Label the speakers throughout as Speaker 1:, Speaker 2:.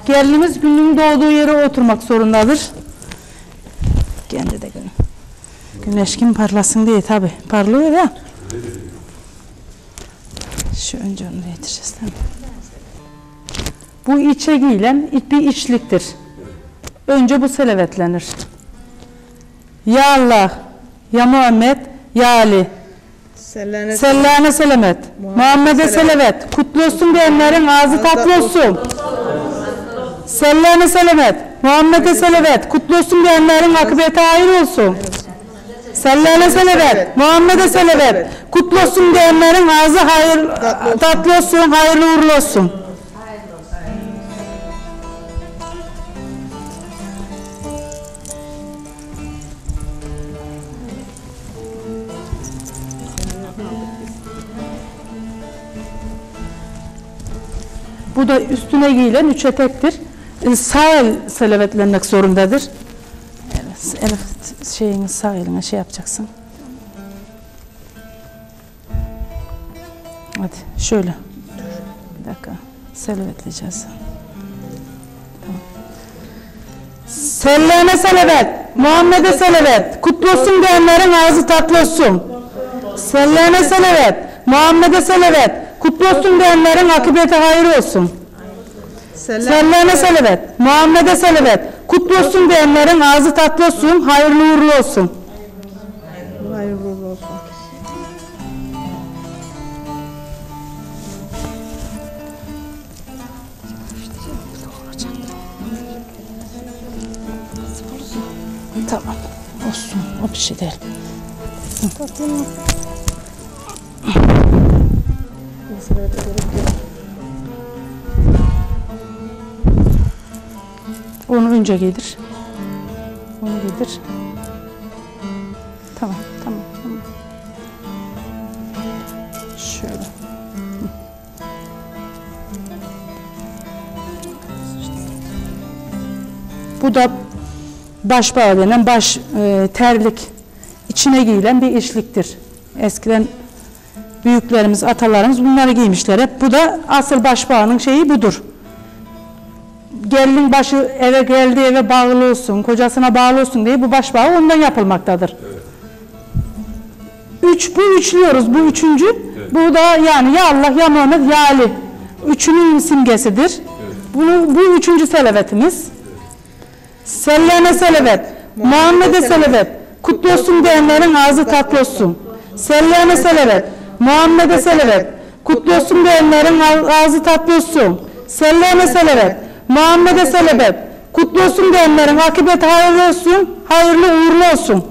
Speaker 1: Gelinimiz günün doğduğu yere oturmak zorundadır. Kendi de günü. Güneş kim parlasın diye tabi parlıyor ya. Şu önce onu getireceğiz. Tamam. Bu içe giyilen bir içliktir. Önce bu selavetlenir. Ya Allah, ya Muhammed, ya Ali. Sellâne selamet. Muhammed'e selamet. Kutlu olsun diyenlerin ağzı tatlı olsun. Sellâne selamet. Muhammed'e selamet. Kutlu olsun diyenlerin akıbeti hayır olsun. Sellâne selamet. Muhammed'e selamet. Kutlu olsun diyenlerin ağzı hayır, tatlı olsun, hayırlı uğurlu olsun. Bu da üstüne giyilen üç etektir. Sağ el selavetlenmek zorundadır. Evet, şeyini sağ eline şey yapacaksın. Hadi şöyle. Bir dakika. Selavetleyeceğiz. Tamam. Sellâne selavet. Muhammed'e selavet. Kutlu olsun diyenlerin ağzı tatlı olsun. Sellâne selavet. Muhammed'e selavet. Kutlu olsun diyenlerin akıbeti hayır olsun. Sellâne selavet. Muhammed'e selavet. Kutlu olsun diyenlerin ağzı tatlı olsun, hayırlı uğurlu olsun.
Speaker 2: Hayırlı uğurlu olsun.
Speaker 1: Tamam. Olsun. O bir şey değil. Onu önce giydir. Onu giydir. Tamam, tamam, tamam. Şöyle. Bu da başbağı denen terlik içine giyilen bir işliktir. Eskiden büyüklerimiz, atalarımız bunları giymişler hep. Bu da asıl başbağının şeyi budur. Gelinin başı eve geldi, eve bağlı olsun, kocasına bağlı olsun diye bu başbağı ondan yapılmaktadır. Evet. Bu üçlüyoruz, bu üçüncü. Evet. Bu da yani ya Allah, ya Muhammed, ya Ali. Üçünün simgesidir. Evet. Bu üçüncü selavetimiz. Evet. Sellâne selavet, Muhammed'e selavet. Kutlu olsun diyenlerin ağzı tatlı olsun. Sellâne selavet, Muhammed'e selavet. Kutlu olsun diyenlerin ağzı tatlı olsun. Sellâne selavet. Muhammed'e selamet. Kutlu olsun diyenlerin akıbeti hayırlı olsun, hayırlı uğurlu olsun.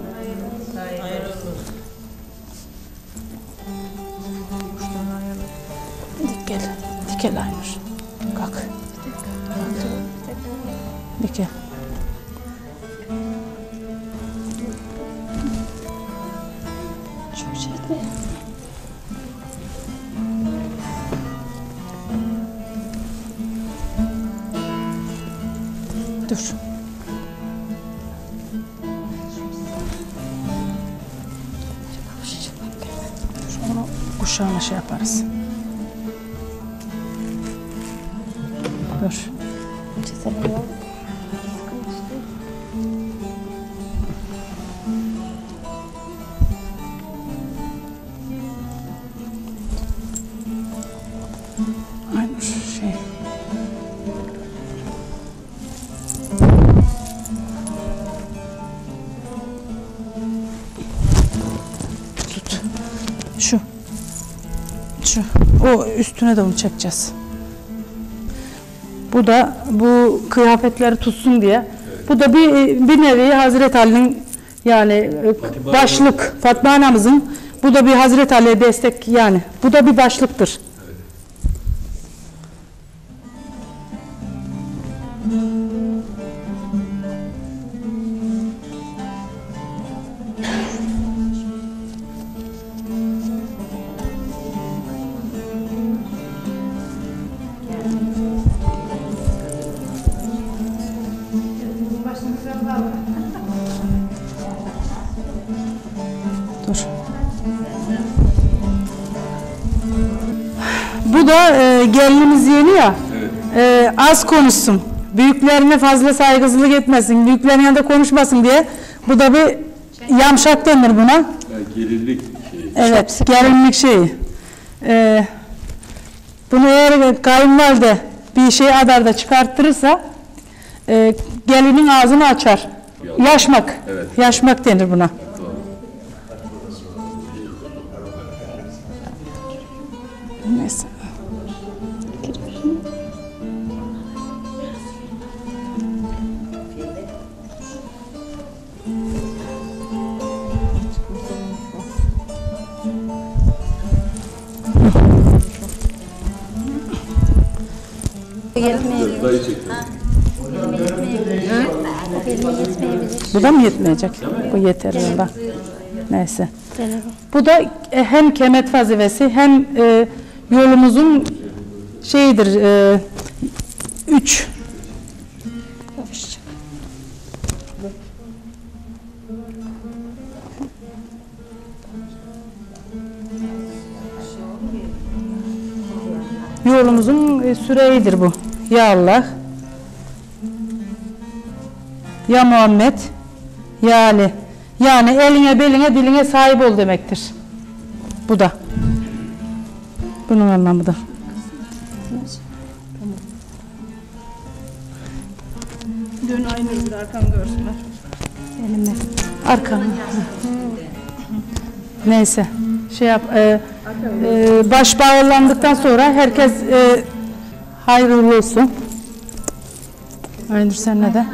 Speaker 1: Gel, gel Aynur. Kalk. Gel. Çok şey değil. Dur. Onu kuşağına şey yaparız. Dur. Aynı şey. Şu. O üstüne de onu çekeceğiz. Bu da bu kıyafetleri tutsun diye. Evet. Bu da bir nevi Hazreti Ali'nin yani başlık, Fatma Anamızın, bu da bir Hazreti Ali'ye destek yani. Bu da bir başlıktır. Dur. Bu da gelinimiz yeni ya. Evet. Az konuşsun. Büyüklerine fazla saygısızlık etmesin, büyüklerin yanında konuşmasın diye. Bu da bir yamşak denir buna.
Speaker 3: Yani gelinlik şeyi.
Speaker 1: Evet, gelinlik şeyi. Bunu eğer kayınvalide bir şey adarda çıkarttırırsa gelinin ağzını açar. Yaşmak.
Speaker 3: Evet.
Speaker 1: Yaşmak denir buna. Neyse.
Speaker 3: Dayı çekti.
Speaker 1: Bu da mı yetmeyecek? Bu yeter valla. Neyse. Bu da hem kemet vazifesi hem yolumuzun şeyidir. 3. Yolumuzun süreyidir bu. Ya Allah, ya Muhammed, ya Ali. Yani eline, beline, diline sahip ol demektir. Bu da. Bunun anlamı da.
Speaker 2: Dön aynı bir arkan görsünler.
Speaker 1: Elime. Arkamı. Neyse. Şey yap. Baş bağlandıktan sonra herkes hayırlı olsun. Aynur sen ne de?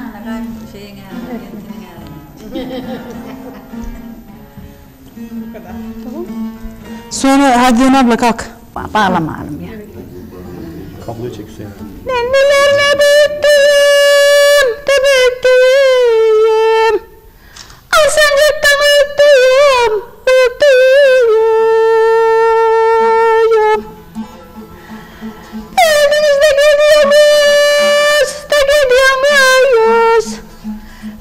Speaker 1: Sonra Hadiye abla kalk.
Speaker 2: Bağlamayalım ya.
Speaker 3: Kabloyu çek Hüseyin.
Speaker 1: Nennelerine büyüttüm, de büyüttüm. Alsancak'tan büyüttüm, büyüttüm. Evinizde gidiyoruz, da gidiyoruz.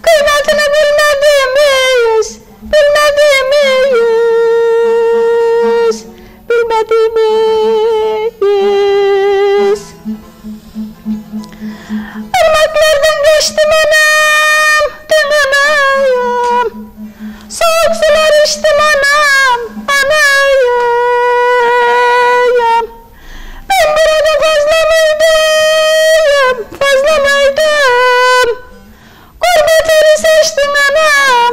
Speaker 1: Kıymetini bilmediğimiz, bilmediğimiz, bilmediğimiz. Irmaklardan geçtim anam, dün anam. Soğuk sular içtim anam, anayım. Ben burada fazla mıydım, fazla mıydım? Gurbet eli seçtim anam,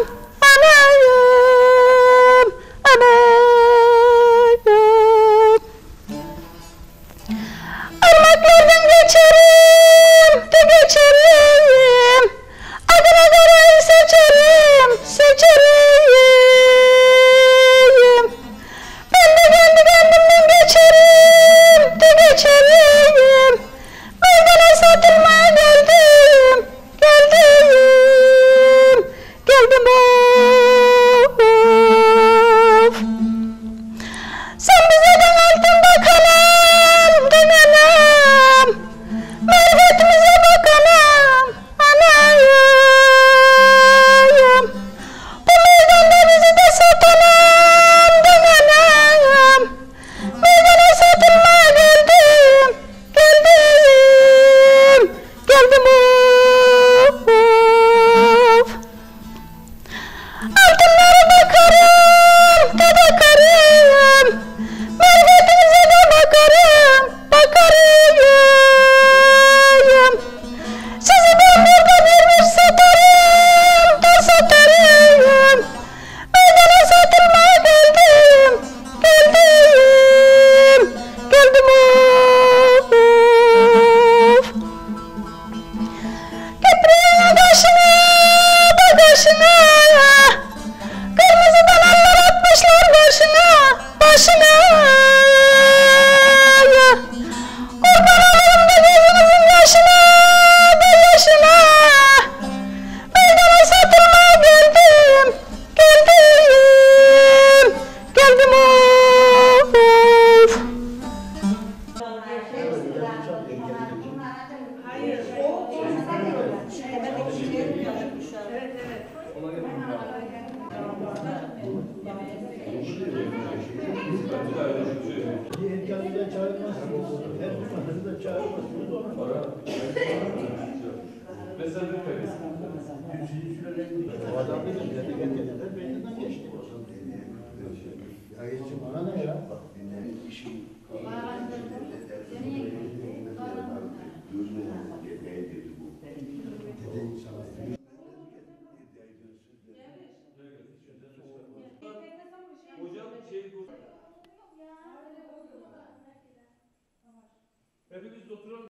Speaker 1: anayım, anayım. Irmaklardan geçerim, de geçerim. Adına göre seçerim, seçerim. Ben de kendi kendimden geçerim, de geçerim. Meydana satılmaya geldim, geldim, geldim of. Sen bize de altın bakalım, dönelim. Mervetimize bakalım, anayım. Bu meydanda bizi de satalım, dönelim. Meydana satılmaya geldim, geldim, geldim of. Altınlara bakarım, da bakarım. Mervetinize de bakarım, bakarım. Sizi ben burada bir satarım, da satarım. Meydana satılmaya geldim, geldim, geldim of. Köprüye başına, bagajına. Kırmızı damarlar atmışlar başına, başına. Kurban olayım da gözünüzün yaşına, da yaşına. Meydana satılmaya geldim, geldim, geldim of.
Speaker 4: Çağırmazsınız. Her kumarını da çağırmazsınız. Mesafe kaydı.
Speaker 3: O adam dedi ki dediler beyninden geçti.
Speaker 5: Ayıcım bana ne ya? Dediğin sana.
Speaker 4: Hocam hepimiz oturalım.